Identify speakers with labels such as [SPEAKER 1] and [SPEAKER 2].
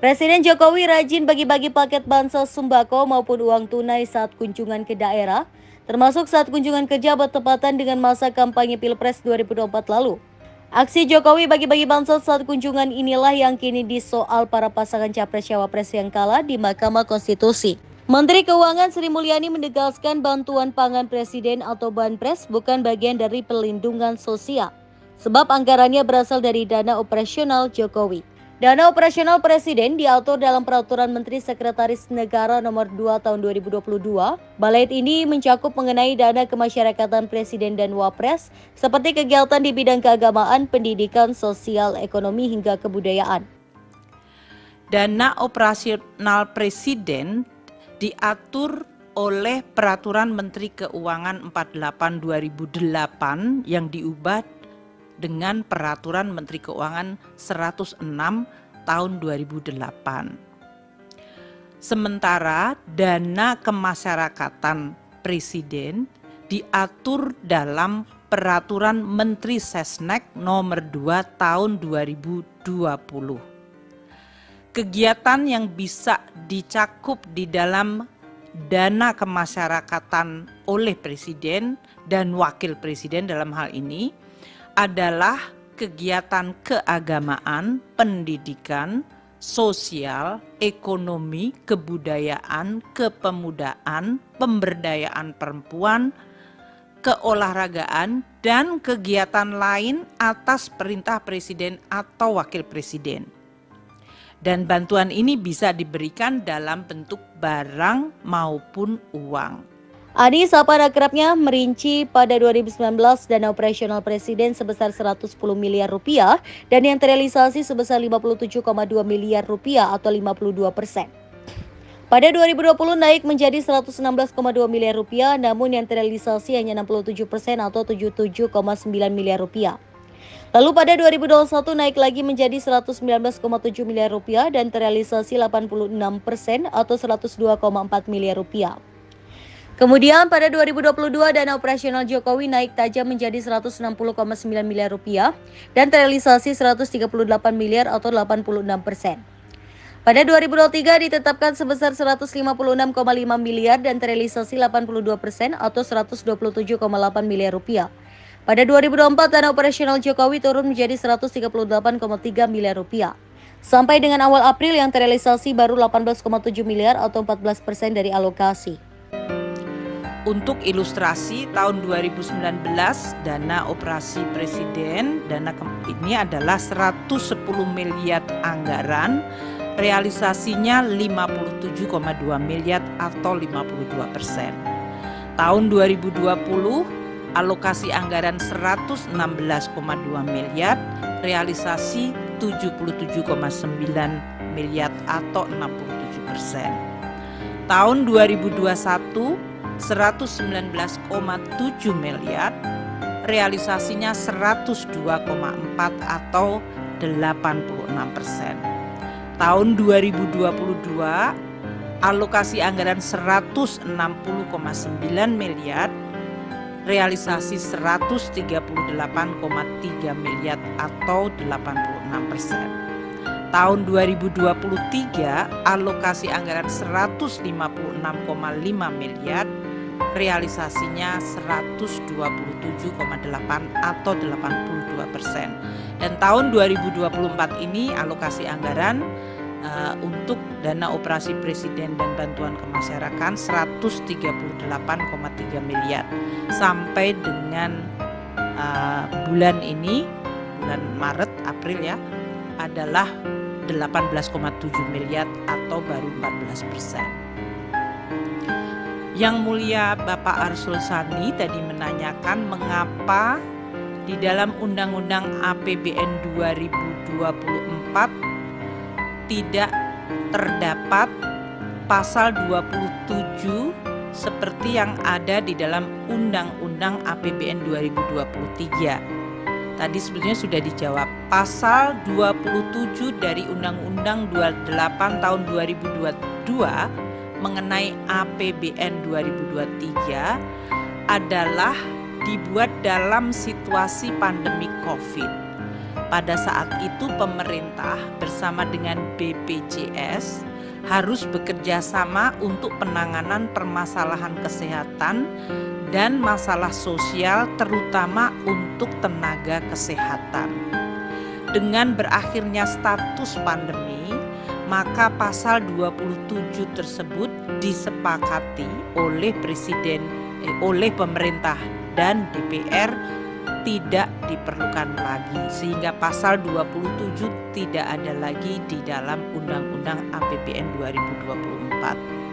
[SPEAKER 1] Presiden Jokowi rajin bagi-bagi paket bansos sembako maupun uang tunai saat kunjungan ke daerah, termasuk saat kunjungan kerja bertepatan dengan masa kampanye Pilpres 2024 lalu. Aksi Jokowi bagi-bagi bansos saat kunjungan inilah yang kini disoal para pasangan Capres-Cawapres yang kalah di Mahkamah Konstitusi. Menteri Keuangan Sri Mulyani menegaskan bantuan pangan Presiden atau Banpres bukan bagian dari perlindungan sosial, sebab anggarannya berasal dari dana operasional Jokowi. Dana operasional Presiden diatur dalam Peraturan Menteri Sekretaris Negara Nomor 2 Tahun 2022. Bait ini mencakup mengenai dana kemasyarakatan Presiden dan Wapres, seperti kegiatan di bidang keagamaan, pendidikan, sosial, ekonomi, hingga kebudayaan.
[SPEAKER 2] Dana operasional Presiden diatur oleh Peraturan Menteri Keuangan 48/2008 yang diubah dengan Peraturan Menteri Keuangan 106 tahun 2008. Sementara dana kemasyarakatan Presiden diatur dalam Peraturan Menteri Sesnek nomor 2 tahun 2020. Kegiatan yang bisa dicakup di dalam dana kemasyarakatan oleh Presiden dan Wakil Presiden dalam hal ini adalah kegiatan keagamaan, pendidikan, sosial, ekonomi, kebudayaan, kepemudaan, pemberdayaan perempuan, keolahragaan, dan kegiatan lain atas perintah Presiden atau Wakil Presiden. Dan bantuan ini bisa diberikan dalam bentuk barang maupun uang.
[SPEAKER 1] Anies apa akrabnya merinci pada 2019 dana operasional Presiden sebesar 110 miliar rupiah dan yang terrealisasi sebesar 57,2 miliar rupiah atau 52%. Pada 2020 naik menjadi 116,2 miliar rupiah, namun yang terrealisasi hanya 67% atau 77,9 miliar rupiah. Lalu pada 2021 naik lagi menjadi 119,7 miliar rupiah dan terrealisasi 86% atau 102,4 miliar rupiah. Kemudian pada 2022 dana operasional Jokowi naik tajam menjadi 160,9 miliar rupiah dan terrealisasi 138 miliar atau 86%. Pada 2023 ditetapkan sebesar 156,5 miliar dan terrealisasi 82% atau 127,8 miliar rupiah. Pada 2024 dana operasional Jokowi turun menjadi 138,3 miliar rupiah. Sampai dengan awal April yang terrealisasi baru 18,7 miliar atau 14% dari alokasi.
[SPEAKER 2] Untuk ilustrasi, tahun 2019 dana operasi Presiden, ini adalah 110 miliar anggaran, realisasinya 57,2 miliar atau 52%. Tahun 2020 alokasi anggaran 116,2 miliar, realisasi 77,9 miliar atau 67%. Tahun 2021 119,7 miliar, realisasinya 102,4 atau 86%. Tahun 2022 alokasi anggaran 160,9 miliar, realisasi 138,3 miliar atau 86%. Tahun 2023 alokasi anggaran 156,5 miliar, realisasinya 127,8 atau 82%. Dan tahun 2024 ini alokasi anggaran untuk dana operasi Presiden dan bantuan kemasyarakatan 138,3 miliar. Sampai dengan bulan ini, bulan Maret, April ya, adalah 18,7 miliar atau baru 14%. Yang Mulia Bapak Arsul Sani tadi menanyakan mengapa di dalam Undang-Undang APBN 2024 tidak terdapat pasal 27 seperti yang ada di dalam Undang-Undang APBN 2023. Tadi sebetulnya sudah dijawab. Pasal 27 dari Undang-Undang 28 tahun 2022 mengenai APBN 2023 adalah dibuat dalam situasi pandemi COVID. pada saat itu pemerintah bersama dengan BPJS harus bekerja sama untuk penanganan permasalahan kesehatan dan masalah sosial terutama untuk tenaga kesehatan. Dengan berakhirnya status pandemi, maka pasal 27 tersebut disepakati oleh pemerintah dan DPR tidak diperlukan lagi, sehingga pasal 27 tidak ada lagi di dalam Undang-Undang APBN 2024.